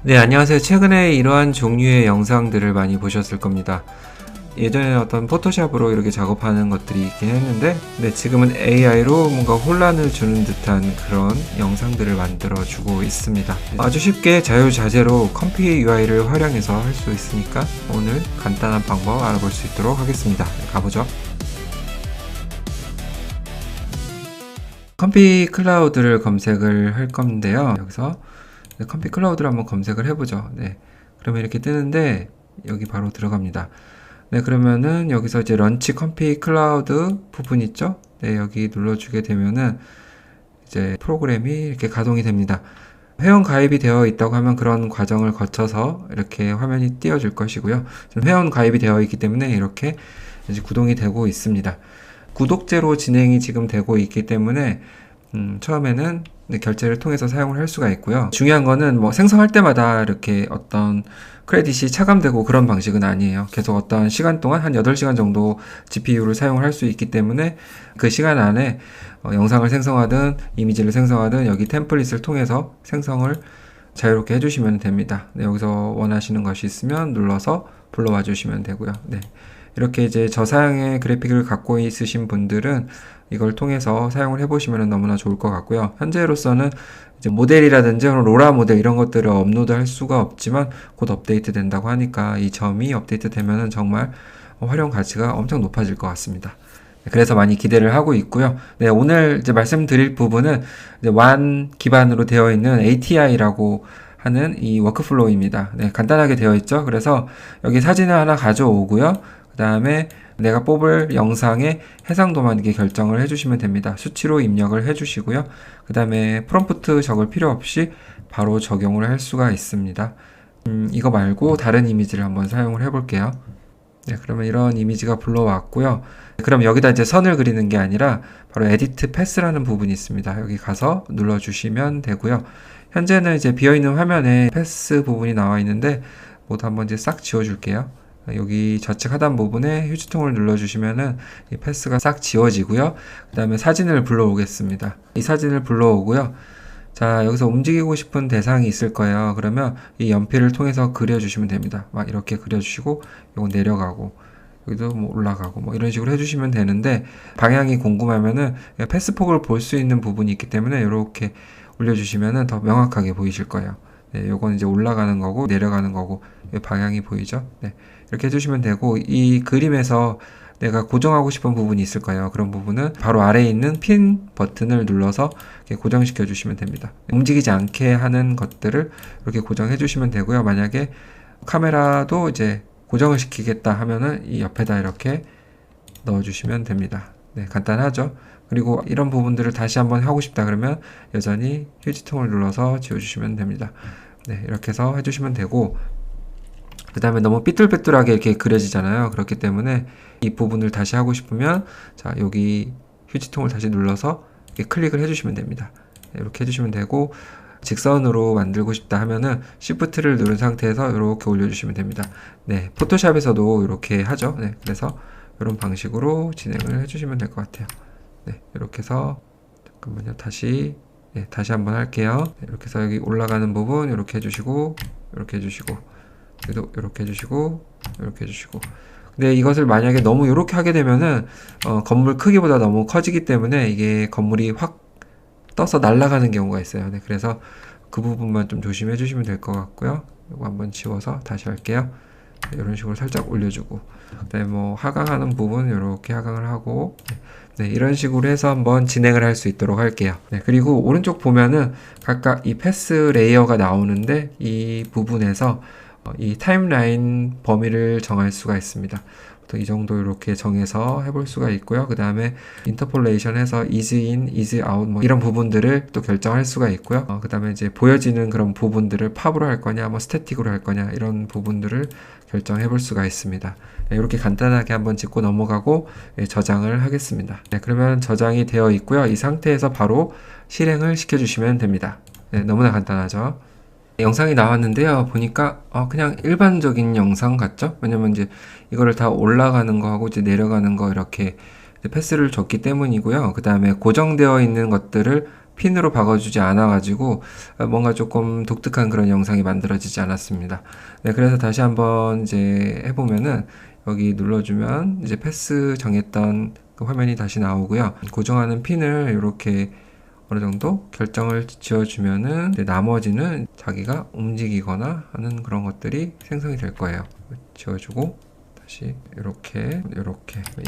네, 안녕하세요. 최근에 이러한 종류의 영상들을 많이 보셨을 겁니다. 예전에 어떤 포토샵으로 이렇게 작업하는 것들이 있긴 했는데, 네, 지금은 AI로 뭔가 혼란을 주는 듯한 그런 영상들을 만들어주고 있습니다. 아주 쉽게 자유자재로 컴피 UI를 활용해서 할 수 있으니까 오늘 간단한 방법 알아볼 수 있도록 하겠습니다. 네, 가보죠. 컴피 클라우드를 검색을 할 건데요. 여기서 컴피 클라우드를 한번 검색을 해보죠. 네. 그러면 이렇게 뜨는데 여기 바로 들어갑니다. 네, 그러면은 여기서 이제 런치 컴피 클라우드 부분 있죠? 네, 여기 눌러주게 되면은 이제 프로그램이 이렇게 가동이 됩니다. 회원 가입이 되어 있다고 하면 그런 과정을 거쳐서 이렇게 화면이 띄워질 것이고요. 회원 가입이 되어 있기 때문에 이렇게 이제 구동이 되고 있습니다. 구독제로 진행이 지금 되고 있기 때문에 처음에는 결제를 통해서 사용을 할 수가 있고요. 중요한 거는 뭐 생성할 때마다 이렇게 어떤 크레딧이 차감되고 그런 방식은 아니에요. 계속 어떤 시간 동안 한 8시간 정도 GPU를 사용을 할 수 있기 때문에 그 시간 안에 영상을 생성하든 이미지를 생성하든 여기 템플릿을 통해서 생성을 자유롭게 해주시면 됩니다. 네, 여기서 원하시는 것이 있으면 눌러서 불러와 주시면 되고요. 네. 이렇게 이제 저사양의 그래픽을 갖고 있으신 분들은 이걸 통해서 사용을 해보시면 너무나 좋을 것 같고요. 현재로서는 이제 모델이라든지 로라 모델 이런 것들을 업로드 할 수가 없지만 곧 업데이트 된다고 하니까 이 점이 업데이트 되면은 정말 활용 가치가 엄청 높아질 것 같습니다. 그래서 많이 기대를 하고 있고요. 네, 오늘 이제 말씀드릴 부분은 이제 WAN 기반으로 되어 있는 ATI라고 하는 이 워크플로우입니다. 네, 간단하게 되어 있죠. 그래서 여기 사진을 하나 가져오고요. 그 다음에 내가 뽑을 영상의 해상도만 이렇게 결정을 해주시면 됩니다. 수치로 입력을 해주시고요. 그 다음에 프롬프트 적을 필요 없이 바로 적용을 할 수가 있습니다. 이거 말고 다른 이미지를 한번 사용을 해볼게요. 네, 그러면 이런 이미지가 불러왔고요. 그럼 여기다 이제 선을 그리는 게 아니라 바로 에디트 패스라는 부분이 있습니다. 여기 가서 눌러주시면 되고요. 현재는 이제 비어있는 화면에 패스 부분이 나와 있는데 모두 한번 이제 싹 지워줄게요. 여기 좌측 하단 부분에 휴지통을 눌러주시면은 이 패스가 싹 지워지고요. 그 다음에 사진을 불러오겠습니다. 이 사진을 불러오고요. 자, 여기서 움직이고 싶은 대상이 있을 거예요. 그러면 이 연필을 통해서 그려주시면 됩니다. 막 이렇게 그려주시고, 요거 내려가고, 여기도 뭐 올라가고, 뭐 이런 식으로 해주시면 되는데, 방향이 궁금하면은 패스폭을 볼 수 있는 부분이 있기 때문에 이렇게 올려주시면은 더 명확하게 보이실 거예요. 네, 요건 이제 올라가는 거고, 내려가는 거고, 방향이 보이죠? 네, 이렇게 해주시면 되고, 이 그림에서 내가 고정하고 싶은 부분이 있을 거예요. 그런 부분은 바로 아래에 있는 핀 버튼을 눌러서 이렇게 고정시켜 주시면 됩니다. 움직이지 않게 하는 것들을 이렇게 고정해 주시면 되고요. 만약에 카메라도 이제 고정을 시키겠다 하면은 이 옆에다 이렇게 넣어 주시면 됩니다. 네, 간단하죠? 그리고 이런 부분들을 다시 한번 하고 싶다 그러면 여전히 휴지통을 눌러서 지워 주시면 됩니다. 네, 이렇게 해서 해주시면 되고, 그 다음에 너무 삐뚤빼뚤하게 이렇게 그려지잖아요. 그렇기 때문에 이 부분을 다시 하고 싶으면 자, 여기 휴지통을 다시 눌러서 이렇게 클릭을 해주시면 됩니다. 이렇게 해주시면 되고, 직선으로 만들고 싶다 하면은 Shift를 누른 상태에서 이렇게 올려주시면 됩니다. 네, 포토샵에서도 이렇게 하죠. 네, 그래서 이런 방식으로 진행을 해주시면 될 것 같아요. 네, 이렇게 해서 잠깐만요. 다시 한번 할게요. 네, 이렇게 해서 여기 올라가는 부분 이렇게 해주시고, 이렇게 해주시고, 그래도 이렇게 해주시고 이렇게 해주시고. 근데 이것을 만약에 너무 이렇게 하게 되면은 건물 크기보다 너무 커지기 때문에 이게 건물이 확 떠서 날아가는 경우가 있어요. 네, 그래서 그 부분만 좀 조심해 주시면 될 것 같고요. 이거 한번 지워서 다시 할게요. 네, 이런 식으로 살짝 올려주고, 그다음에 뭐 하강하는 부분 이렇게 하강을 하고, 네, 이런 식으로 해서 한번 진행을 할 수 있도록 할게요. 네, 그리고 오른쪽 보면은 각각 이 패스 레이어가 나오는데 이 부분에서 이 타임라인 범위를 정할 수가 있습니다. 이 정도 이렇게 정해서 해볼 수가 있고요. 그 다음에 인터폴레이션 해서 is in, is out 뭐 이런 부분들을 또 결정할 수가 있고요. 그 다음에 이제 보여지는 그런 부분들을 팝으로 할 거냐, 뭐 스태틱으로 할 거냐 이런 부분들을 결정해 볼 수가 있습니다. 네, 이렇게 간단하게 한번 짚고 넘어가고 저장을 하겠습니다. 네, 그러면 저장이 되어 있고요. 이 상태에서 바로 실행을 시켜주시면 됩니다. 네, 너무나 간단하죠. 영상이 나왔는데요. 보니까 그냥 일반적인 영상 같죠? 왜냐면 이제 이거를 다 올라가는 거하고 이제 내려가는 거 이렇게 패스를 줬기 때문이고요. 그 다음에 고정되어 있는 것들을 핀으로 바꿔주지 않아가지고 뭔가 조금 독특한 그런 영상이 만들어지지 않았습니다. 네, 그래서 다시 한번 이제 해보면은 여기 눌러주면 이제 패스 정했던 그 화면이 다시 나오고요. 고정하는 핀을 이렇게 어느 정도 결정을 지어주면은 나머지는 자기가 움직이거나 하는 그런 것들이 생성이 될 거예요. 지워주고 다시 이렇게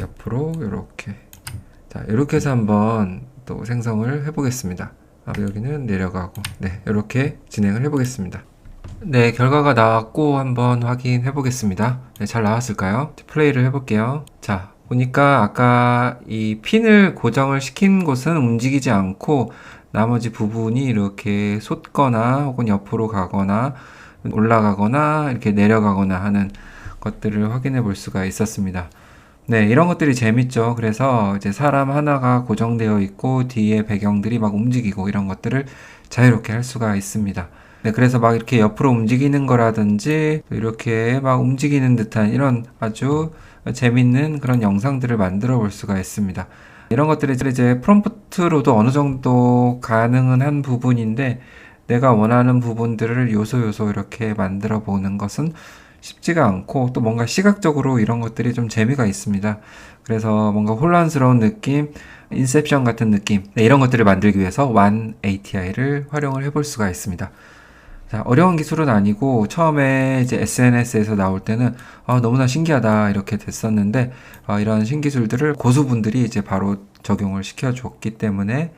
옆으로 이렇게, 자 이렇게 해서 한번 또 생성을 해 보겠습니다. 여기는 내려가고, 네 이렇게 진행을 해 보겠습니다. 네, 결과가 나왔고 한번 확인해 보겠습니다. 네, 잘 나왔을까요? 플레이를 해 볼게요. 자, 보니까 아까 이 핀을 고정을 시킨 곳은 움직이지 않고 나머지 부분이 이렇게 솟거나 혹은 옆으로 가거나 올라가거나 이렇게 내려가거나 하는 것들을 확인해 볼 수가 있었습니다. 네, 이런 것들이 재밌죠. 그래서 이제 사람 하나가 고정되어 있고 뒤에 배경들이 막 움직이고 이런 것들을 자유롭게 할 수가 있습니다. 네, 그래서 막 이렇게 옆으로 움직이는 거라든지 이렇게 막 움직이는 듯한 이런 아주 재밌는 그런 영상들을 만들어 볼 수가 있습니다. 이런 것들이 이제 프롬프트로도 어느 정도 가능은 한 부분인데 내가 원하는 부분들을 요소 이렇게 만들어 보는 것은 쉽지가 않고 또 뭔가 시각적으로 이런 것들이 좀 재미가 있습니다. 그래서 뭔가 혼란스러운 느낌, 인셉션 같은 느낌, 네, 이런 것들을 만들기 위해서 one ATI를 활용을 해볼 수가 있습니다. 자, 어려운 기술은 아니고 처음에 이제 SNS에서 나올 때는 너무나 신기하다 이렇게 됐었는데 이런 신기술들을 고수분들이 이제 바로 적용을 시켜줬기 때문에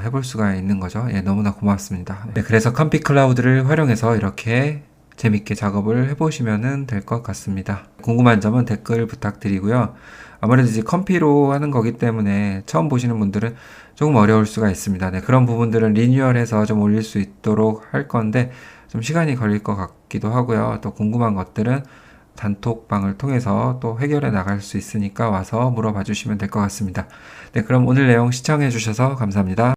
해볼 수가 있는 거죠. 예, 너무나 고맙습니다. 네, 그래서 컴피 클라우드를 활용해서 이렇게 재밌게 작업을 해보시면 될 것 같습니다. 궁금한 점은 댓글 부탁드리고요. 아무래도 이제 컴피로 하는 거기 때문에 처음 보시는 분들은 조금 어려울 수가 있습니다. 네, 그런 부분들은 리뉴얼해서 좀 올릴 수 있도록 할 건데 좀 시간이 걸릴 것 같기도 하고요. 또 궁금한 것들은 단톡방을 통해서 또 해결해 나갈 수 있으니까 와서 물어봐 주시면 될 것 같습니다. 네, 그럼 오늘 내용 시청해 주셔서 감사합니다.